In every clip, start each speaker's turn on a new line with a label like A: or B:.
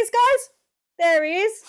A: is, guys. There he is.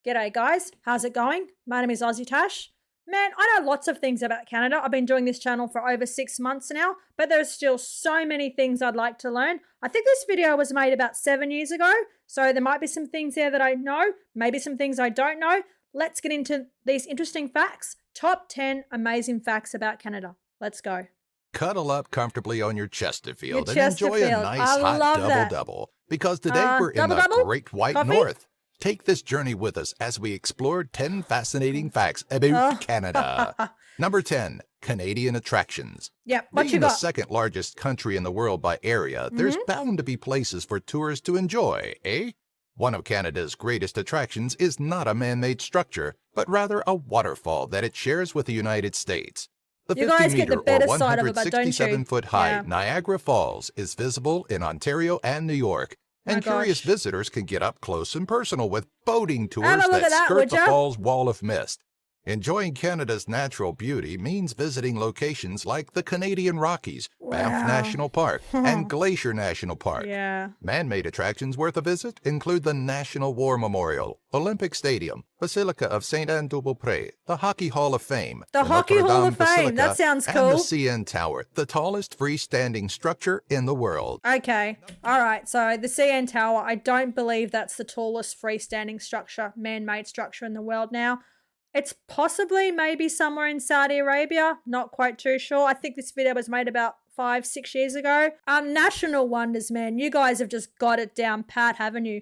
A: G'day, guys. How's it going? My name is AussieTash. Man, I know lots of things about Canada. I've been doing this channel for over 6 months now, but there's still so many things I'd like to learn. I think this video was made about 7 years ago, so there might be some things there that I know, maybe some things I don't know. Let's get into these interesting facts. Top 10 amazing facts about Canada. Let's go.
B: Cuddle up comfortably on your Chesterfield and enjoy a nice hot double-double. Because today we're in the Great White North. Take this journey with us as we explore 10 fascinating facts about Canada. Number 10, Canadian attractions.
A: Yeah, what you
B: Being
A: got?
B: the second largest country in the world by area, there's bound to be places for tourists to enjoy, eh? One of Canada's greatest attractions is not a man-made structure, but rather a waterfall that it shares with the United States. The 50-meter or 167-foot-high Niagara Falls is visible in Ontario and New York. And curious visitors can get up close and personal with boating tours that skirt the fall's wall of mist. Enjoying Canada's natural beauty means visiting locations like the Canadian Rockies, Banff National Park, and Glacier National Park. Man-made attractions worth a visit include the National War Memorial, Olympic Stadium, Basilica of Saint-Anne-de-Beaupré, the Hockey Hall of Fame,
A: the Hockey Hall of Fame, that sounds cool,
B: and the CN Tower, the tallest freestanding structure in the world.
A: Okay, all right, so the CN Tower, I don't believe that's the tallest freestanding structure, man-made structure in the world now. It's possibly maybe somewhere in Saudi Arabia. Not quite too sure. I think this video was made about 5-6 years ago. National wonders, man. You guys have just got it down pat, haven't you?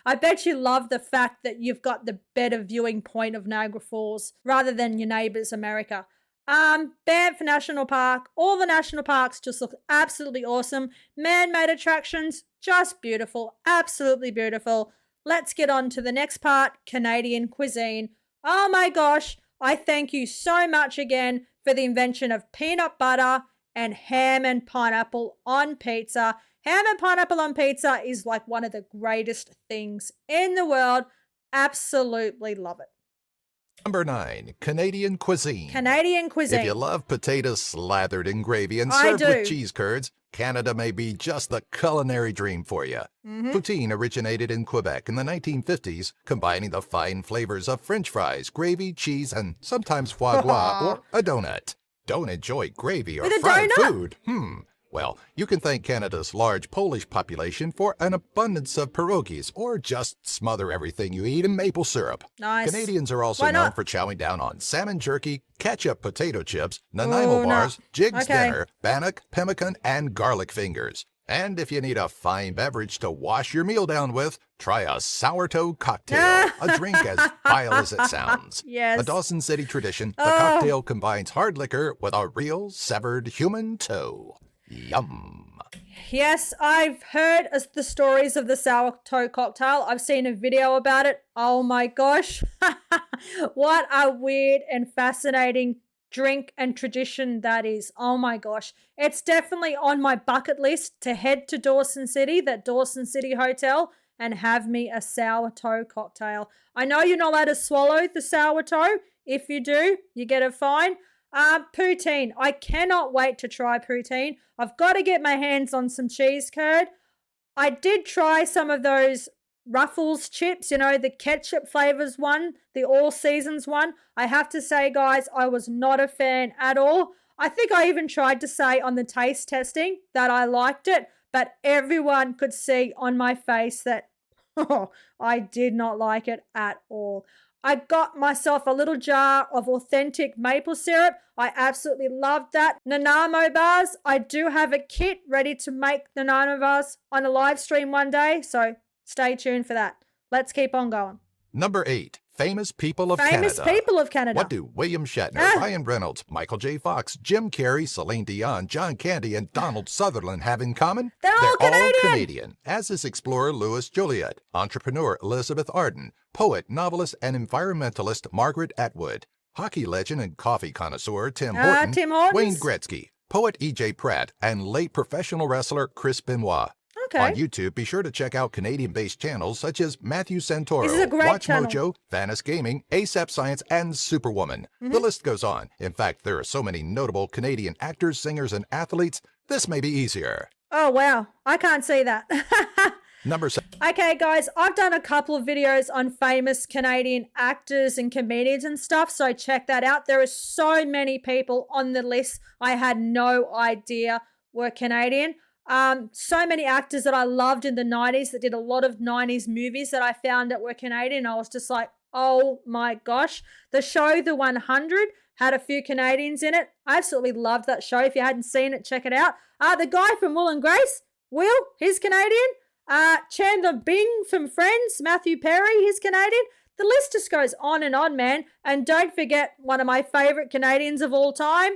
A: I bet you love the fact that you've got the better viewing point of Niagara Falls rather than your neighbours, America. Banff National Park. All the national parks just look absolutely awesome. Man-made attractions, just beautiful. Absolutely beautiful. Let's get on to the next part, Canadian cuisine. Oh my gosh, I thank you so much again for the invention of peanut butter and ham and pineapple on pizza. Ham and pineapple on pizza is like one of the greatest things in the world. Absolutely love it.
B: Number 9, Canadian cuisine.
A: Canadian cuisine.
B: If you love potatoes slathered in gravy and served with cheese curds, Canada may be just the culinary dream for you. Poutine originated in Quebec in the 1950s, combining the fine flavors of French fries, gravy, cheese, and sometimes foie gras or a donut. Don't enjoy gravy or fried food? Well, you can thank Canada's large Polish population for an abundance of pierogies, or just smother everything you eat in maple syrup.
A: Nice.
B: Canadians are also known for chowing down on salmon jerky, ketchup potato chips, Nanaimo bars, Jig's dinner, bannock, pemmican, and garlic fingers. And if you need a fine beverage to wash your meal down with, try a sourdough cocktail, a drink as vile as it sounds.
A: Yes.
B: A Dawson City tradition, the cocktail combines hard liquor with a real severed human toe. Yum.
A: Yes, I've heard the stories of the sourdough cocktail. I've seen a video about it. Oh my gosh. What a weird and fascinating drink and tradition that is. Oh my gosh. It's definitely on my bucket list to head to Dawson City, that Dawson City Hotel, and have me a sourdough cocktail. I know you're not allowed to swallow the sourdough. If you do, you get a fine. Poutine. I cannot wait to try poutine. I've got to get my hands on some cheese curd. I did try some of those Ruffles chips, you know, the ketchup flavors one, the all seasons one. I have to say, guys, I was not a fan at all. I think I even tried to say on the taste testing that I liked it, but everyone could see on my face that I did not like it at all. I got myself a little jar of authentic maple syrup. I absolutely loved that. Nanaimo bars. I do have a kit ready to make Nanaimo bars on a live stream one day, so stay tuned for that. Let's keep on going.
B: Number 8, famous people of Canada.
A: Famous people of Canada.
B: What do William Shatner, Ryan Reynolds, Michael J. Fox, Jim Carrey, Celine Dion, John Candy, and Donald Sutherland have in common?
A: They're all
B: Canadian, as is explorer Louis Joliet, entrepreneur Elizabeth Arden, poet, novelist, and environmentalist Margaret Atwood, hockey legend and coffee connoisseur Tim Hortons, Wayne Gretzky, poet E.J. Pratt, and late professional wrestler Chris Benoit. On YouTube, be sure to check out Canadian-based channels such as Matthew Santoro, Watch Mojo, Vanis Gaming, ASAP Science, and Superwoman. The list goes on. In fact, there are so many notable Canadian actors, singers, and athletes, this may be easier.
A: Oh, wow. I can't see that.
B: Number 7.
A: Okay, guys, I've done a couple of videos on famous Canadian actors and comedians and stuff, so check that out. There are so many people on the list I had no idea were Canadian. So many actors that I loved in the 90s that did a lot of 90s movies that I found that were Canadian. I was just like, oh my gosh. The show The 100 had a few Canadians in it. I absolutely loved that show. If you hadn't seen it, check it out. The guy from Will and Grace, Will, he's Canadian. Chandler Bing from Friends, Matthew Perry, he's Canadian. The list just goes on, man. And don't forget one of my favorite Canadians of all time,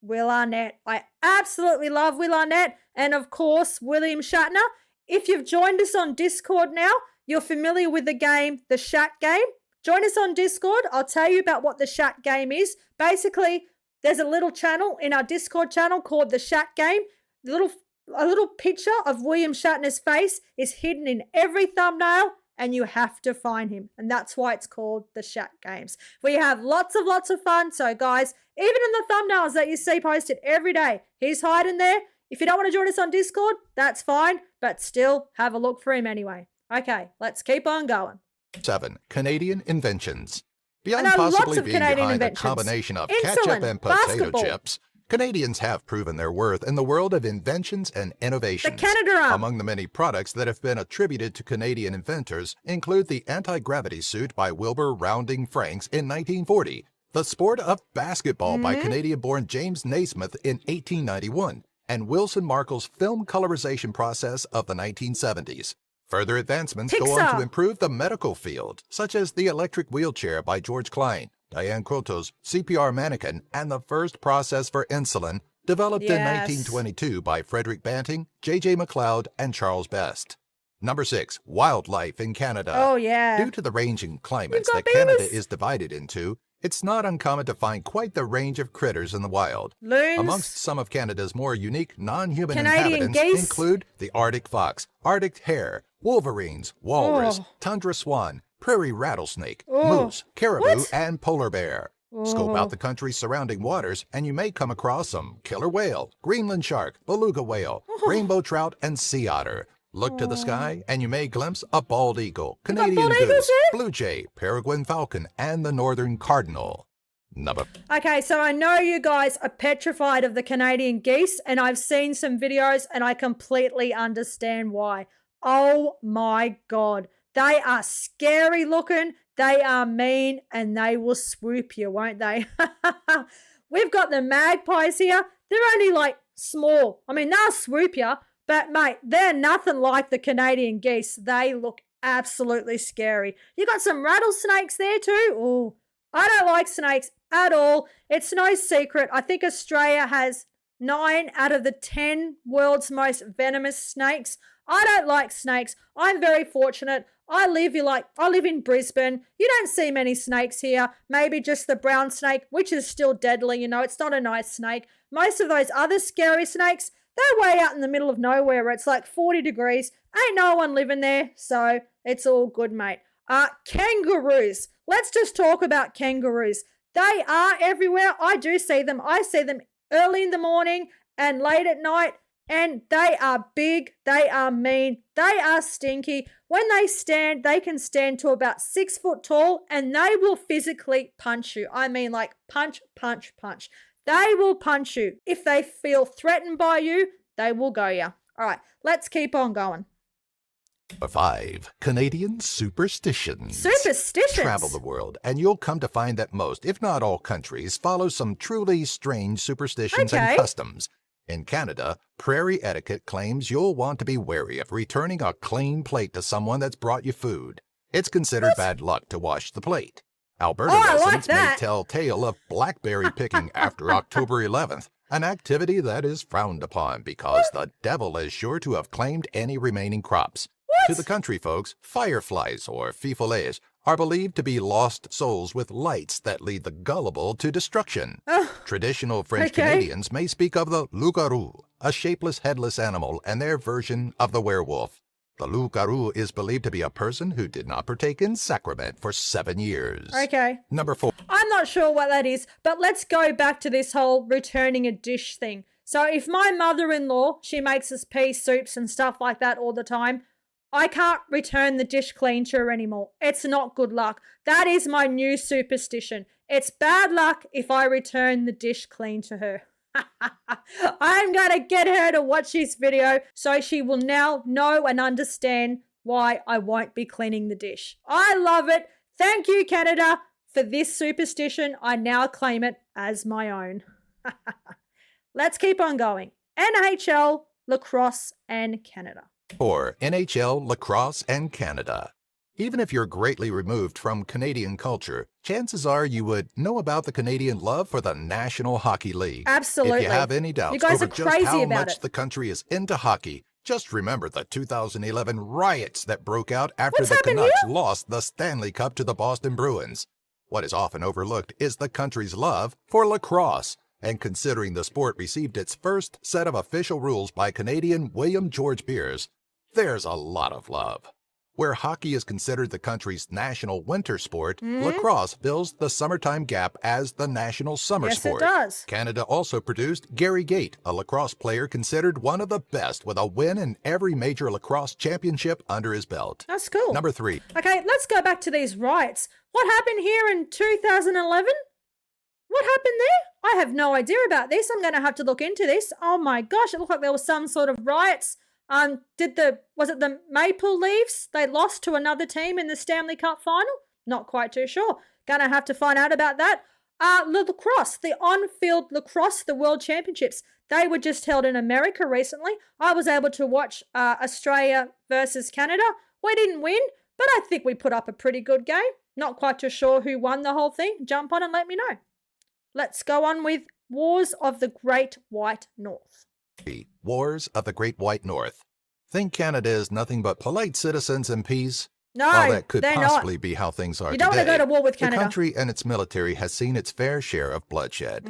A: Will Arnett. I absolutely love Will Arnett. And of course, William Shatner. If you've joined us on Discord now, you're familiar with the game, the Shat Game. Join us on Discord. I'll tell you about what the Shat Game is. Basically, there's a little channel in our Discord channel called the Shat Game. A little picture of William Shatner's face is hidden in every thumbnail, and you have to find him. And that's why it's called the Shat Games. We have lots of fun. So guys, even in the thumbnails that you see posted every day, he's hiding there. If you don't want to join us on Discord, that's fine, but still have a look for him anyway. Okay, let's keep on going.
B: 7. Canadian inventions. Beyond
A: I know lots
B: possibly
A: of
B: being
A: Canadian
B: behind
A: inventions.
B: a combination of
A: Insulin,
B: ketchup and potato
A: basketball.
B: chips, Canadians have proven their worth in the world of inventions and innovations.
A: The Canadarm.
B: Among the many products that have been attributed to Canadian inventors include the anti-gravity suit by Wilbur Rounding Franks in 1940, the sport of basketball by Canadian-born James Naismith in 1891, and Wilson Markel's film colorization process of the 1970s. Further advancements go on to improve the medical field, such as the electric wheelchair by George Klein, Diane Croteau's CPR mannequin, and the first process for insulin, developed in 1922 by Frederick Banting, J.J. McLeod, and Charles Best. Number 6. Wildlife in Canada.
A: Oh, yeah.
B: Due to the ranging climates that
A: beavers.
B: Canada is divided into, it's not uncommon to find quite the range of critters in the wild.
A: Loons.
B: Amongst some of Canada's more unique non-human
A: Canadian
B: inhabitants
A: geese.
B: include the Arctic fox, Arctic hare, wolverines, walrus, tundra swan, prairie rattlesnake, moose, caribou, and polar bear. Scope out the country's surrounding waters and you may come across some killer whale, Greenland shark, beluga whale, rainbow trout, and sea otter. Look to the sky and you may glimpse a bald eagle, Canadian goose, blue jay, peregrine falcon, and the northern cardinal.
A: Okay, so I know you guys are petrified of the Canadian geese, and I've seen some videos and I completely understand why. Oh my God. They are scary looking, they are mean, and they will swoop you, won't they? We've got the magpies here. They're only like small. I mean, they'll swoop you, but mate, they're nothing like the Canadian geese. They look absolutely scary. You got some rattlesnakes there too. Oh, I don't like snakes at all. It's no secret. I think Australia has 9 out of the 10 world's most venomous snakes. I don't like snakes. I'm very fortunate. I live in Brisbane. You don't see many snakes here. Maybe just the brown snake, which is still deadly. You know, it's not a nice snake. Most of those other scary snakes, they're way out in the middle of nowhere where it's like 40 degrees. Ain't no one living there. So it's all good, mate. Kangaroos. Let's just talk about kangaroos. They are everywhere. I do see them. I see them early in the morning and late at night. And they are big, they are mean, they are stinky. When they stand, they can stand to about 6 foot tall and they will physically punch you. I mean like punch, punch, punch. They will punch you. If they feel threatened by you, they will go you. All right, let's keep on going.
B: 5. Canadian superstitions.
A: Superstitions?
B: Travel the world and you'll come to find that most, if not all countries, follow some truly strange superstitions and customs. In Canada, prairie etiquette claims you'll want to be wary of returning a clean plate to someone that's brought you food. It's considered bad luck to wash the plate. Alberta residents may tell tale of blackberry picking after October 11th, an activity that is frowned upon because the devil is sure to have claimed any remaining crops. To the country folks, fireflies or fiffolets are believed to be lost souls with lights that lead the gullible to destruction. Traditional French Canadians may speak of the loup-garou, a shapeless, headless animal, and their version of the werewolf. The loup-garou is believed to be a person who did not partake in sacrament for 7 years. Number 4.
A: I'm not sure what that is, but let's go back to this whole returning a dish thing. So if my mother-in-law, she makes us pea soups and stuff like that all the time, I can't return the dish clean to her anymore. It's not good luck. That is my new superstition. It's bad luck if I return the dish clean to her. I'm going to get her to watch this video so she will now know and understand why I won't be cleaning the dish. I love it. Thank you, Canada, for this superstition. I now claim it as my own. Let's keep on going. NHL, lacrosse, and Canada.
B: 4. NHL, lacrosse, and Canada. Even if you're greatly removed from Canadian culture, chances are you would know about the Canadian love for the National Hockey League.
A: Absolutely.
B: If you have any doubts
A: you guys
B: over
A: are
B: just
A: crazy
B: how
A: about
B: much
A: it.
B: the country is into hockey, just remember the 2011 riots that broke out after the Canucks lost the Stanley Cup to the Boston Bruins. What is often overlooked is the country's love for lacrosse. And considering the sport received its first set of official rules by Canadian William George Beers, there's a lot of love. Where hockey is considered the country's national winter sport, lacrosse fills the summertime gap as the national summer sport.
A: Yes, it does.
B: Canada also produced Gary Gait, a lacrosse player considered one of the best with a win in every major lacrosse championship under his belt.
A: That's cool.
B: Number 3.
A: Okay, let's go back to these riots. What happened here in 2011? What happened there? I have no idea about this. I'm going to have to look into this. Oh my gosh, it looked like there was some sort of riots. Was it the Maple Leafs? They lost to another team in the Stanley Cup final? Not quite too sure. Gonna have to find out about that. Lacrosse, the on-field lacrosse, the World Championships. They were just held in America recently. I was able to watch Australia versus Canada. We didn't win, but I think we put up a pretty good game. Not quite too sure who won the whole thing. Jump on and let me know. Let's go on with Wars of the Great White North.
B: Wars of the Great White North. Think Canada is nothing but polite citizens and peace?
A: No,
B: While that could
A: they're
B: possibly
A: not.
B: be how things are
A: You don't
B: today,
A: want to go to war with Canada.
B: the country and its military has seen its fair share of bloodshed.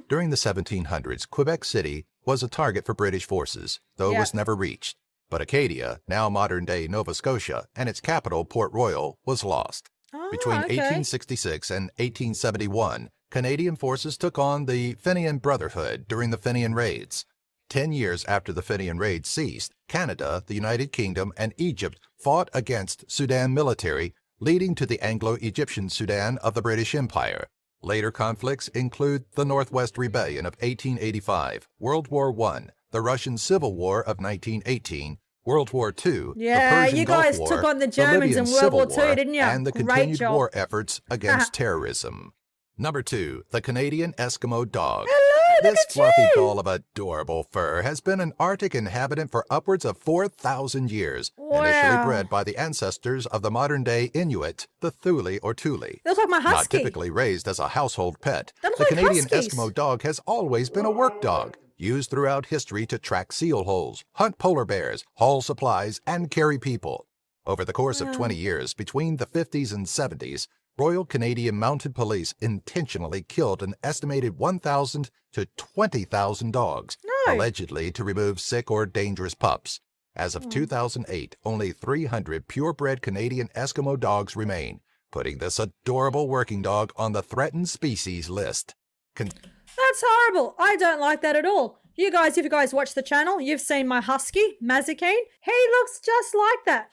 B: During the 1700s, Quebec City was a target for British forces, though it was never reached. But Acadia, now modern-day Nova Scotia, and its capital, Port Royal, was lost. Between 1866 and 1871, Canadian forces took on the Fenian Brotherhood during the Fenian Raids. 10 years after the Fenian Raids ceased, Canada, the United Kingdom, and Egypt fought against Sudan military, leading to the Anglo-Egyptian Sudan of the British Empire. Later conflicts include the Northwest Rebellion of 1885, World War I, the Russian Civil War of 1918, World War II, the Persian
A: you
B: Gulf
A: guys
B: War,
A: took on the
B: the
A: Germans
B: Libyan
A: in World
B: Civil
A: War II, didn't you?
B: and the
A: Great
B: continued
A: job.
B: war efforts against terrorism. Number 2, the Canadian Eskimo dog.
A: Hello, look
B: This
A: at
B: fluffy
A: you.
B: ball of adorable fur has been an Arctic inhabitant for upwards of 4,000 years, initially bred by the ancestors of the modern-day Inuit, the Thule or Thule.
A: They look like my
B: Not
A: husky.
B: typically raised as a household pet,
A: They look
B: the
A: like
B: Canadian
A: huskies.
B: Eskimo dog has always been a work dog, used throughout history to track seal holes, hunt polar bears, haul supplies, and carry people. Over the course of 20 years, between the 50s and 70s, Royal Canadian Mounted Police intentionally killed an estimated 1,000 to 20,000 dogs,
A: No.
B: allegedly to remove sick or dangerous pups. As of 2008, only 300 purebred Canadian Eskimo dogs remain, putting this adorable working dog on the threatened species list.
A: That's horrible. I don't like that at all. You guys, if you guys watch the channel, you've seen my husky, Mazikeen. He looks just like that.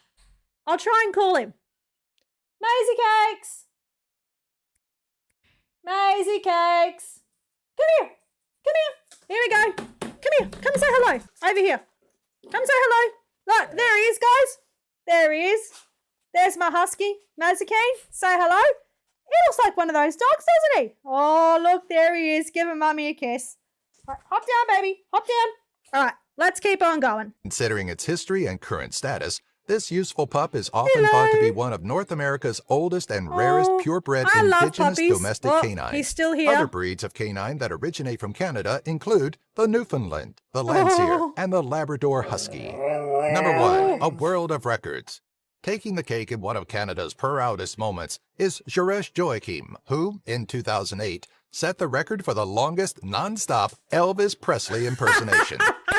A: I'll try and call him. Maisie Cakes! Maisie Cakes! Come here! Come here! Here we go. Come here. Come say hello. Over here. Come say hello. Look, there he is, guys. There he is. There's my husky, Mazikeen. Say hello. He looks like one of those dogs, doesn't he? Oh, look, there he is. Give him mummy a kiss. All right, hop down, baby. Hop down. All right, let's keep on going.
B: Considering its history and current status, this useful pup is often thought to be one of North America's oldest and rarest purebred
A: I love
B: indigenous
A: puppies.
B: domestic
A: Oh,
B: canines.
A: he's still here.
B: Other breeds of canine that originate from Canada include the Newfoundland, the Landseer, and the Labrador Husky. Number 1, a world of records. Taking the cake in one of Canada's proudest moments is Jaresh Joachim, who, in 2008, set the record for the longest non-stop Elvis Presley impersonation.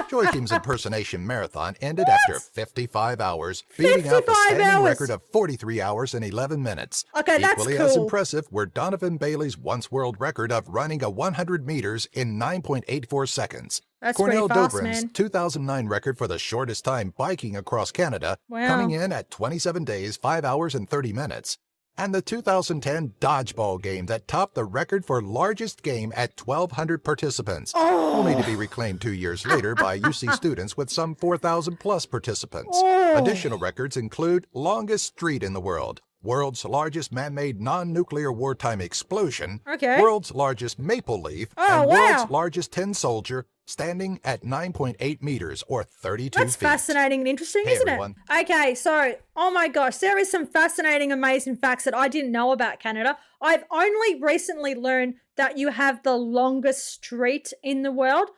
B: Joachim's impersonation marathon ended after 55 hours, beating out the
A: 55
B: standing
A: hours.
B: record of 43 hours and 11 minutes.
A: Okay, that's
B: Equally as
A: cool.
B: impressive were Donovan Bailey's once world record of running a 100 meters in 9.84 seconds.
A: That's
B: Cornell
A: pretty fast,
B: Dobrin's
A: man.
B: 2009 record for the shortest time biking across Canada,
A: Wow.
B: coming in at 27 days, 5 hours, and 30 minutes. And the 2010 dodgeball game that topped the record for largest game at 1,200 participants, only to be reclaimed 2 years later by UC students with some 4,000 plus participants.
A: Oh.
B: Additional records include longest street in the world, world's largest man-made non-nuclear wartime explosion,
A: Okay.
B: world's largest maple leaf,
A: Oh,
B: and
A: wow.
B: world's largest tin soldier, standing at 9.8 meters or 32
A: That's
B: feet.
A: fascinating and interesting,
B: Hey,
A: isn't
B: everyone.
A: it? Okay, so, oh my gosh, there is some fascinating, amazing facts that I didn't know about Canada. I've only recently learned that you have the longest street in the world,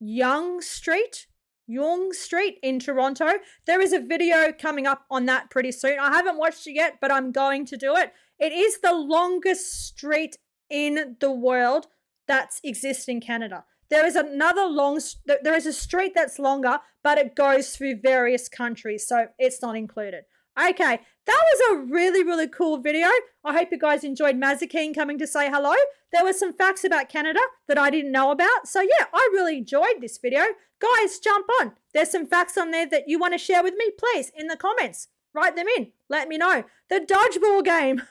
A: Yonge Street in Toronto. There is a video coming up on that pretty soon. I haven't watched it yet, but I'm going to do it. It is the longest street in the world that exists in Canada. There is there is a street that's longer, but it goes through various countries, so it's not included. Okay, that was a really, really cool video. I hope you guys enjoyed Mazikeen coming to say hello. There were some facts about Canada that I didn't know about. So yeah, I really enjoyed this video. Guys, jump on. There's some facts on there that you want to share with me, please, in the comments. Write them in. Let me know. The dodgeball game.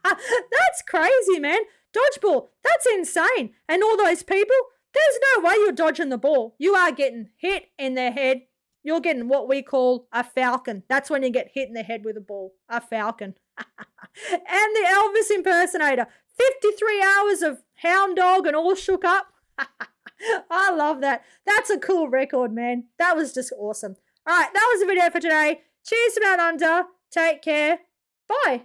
A: That's crazy, man. Dodgeball. That's insane. And all those people, there's no way you're dodging the ball. You are getting hit in the head. You're getting what we call a falcon. That's when you get hit in the head with a ball. A falcon. And the Elvis impersonator. 53 hours of hound dog and all shook up. I love that. That's a cool record, man. That was just awesome. All right, that was the video for today. Cheers from Down Under. Take care. Bye.